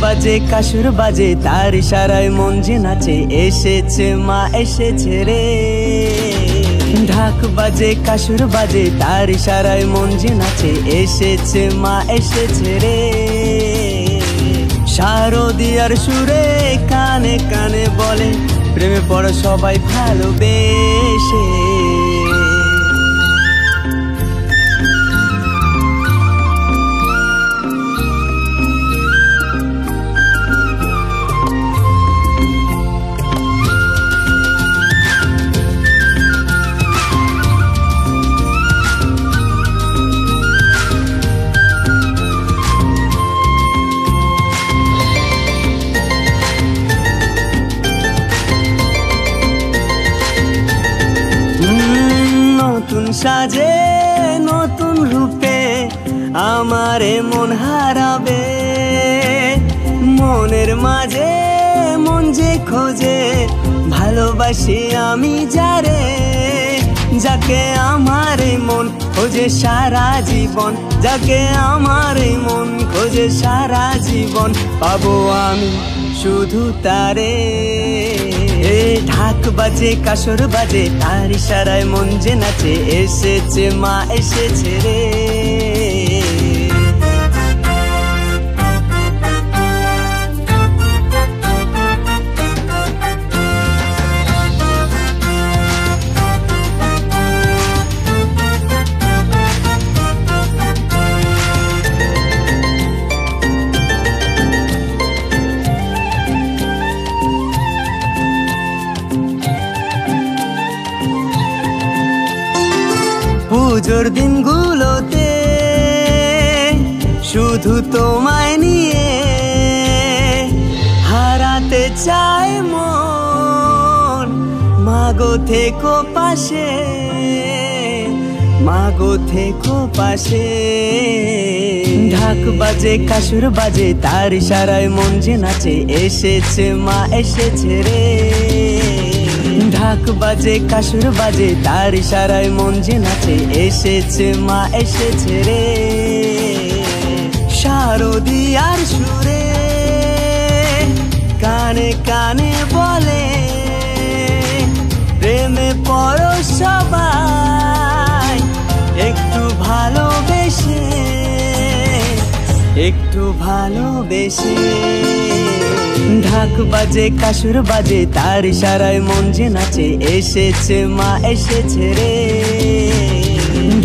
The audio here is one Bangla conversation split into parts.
বাজে কাসুর বাজে তার ইশারায় মন যে নাচে, এসেছে মা এসেছে রে। ঢাক বাজে কাসুর বাজে তার ইশারায় মন যে নাচে, এসেছে মা এসেছে রে। শারদিয়ার সুরে কানে কানে বলে, প্রেমে পড়ো সবাই ভালোবেসে। নতুন সাজে নতুন রূপে আমারে মন হারাবে, মনের মাঝে মন যে খোঁজে ভালোবাসি আমি যারে। যাকে আমার মন খোঁজে সারা জীবন, যাকে আমার মন খোঁজে সারা জীবন, পাবো আমি শুধু তারে। ঢাক বাজে কাসর বাজে তার ইশারায় মন যে নাচে, এসেছে মা এসেছে রে। পুজোর দিনগুলোতে শুধু তোমায় নিয়ে হারাতে চাই মন, মাগো থেকো পাশে, মাগো থেকো পাশে। ঢাক বাজে কাসুর বাজে তার ইশারায় মন যে নাচে, এসেছে মা এসেছে রে। ঢাক বাজে কাসুর বাজে তার ইশারায় মন যে নাচে, এসেছে মা এসেছে রে। শারদিয়ার সুরে কানে কানে বলে, প্রেমে পড়ো সবাই একটু ভালোবেসে, একটু ভালোবেসে। ঢাক বাজে কাসুর বাজে তার ইশারায় মন যে নাচে, এসেছে মা এসেছে রে।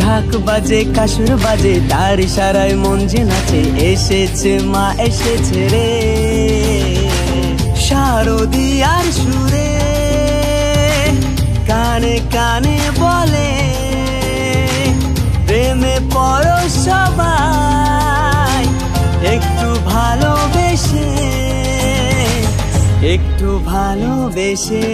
ঢাক বাজে কাসুর বাজে তার ইশারায় মন যে নাচে, এসেছে মা এসেছে রে। শারদিয়ার সুরে কানে কানে বলে, প্রেমে পড়ো সবাই একটু ভালোবেসে, একটু ভালোবেসে।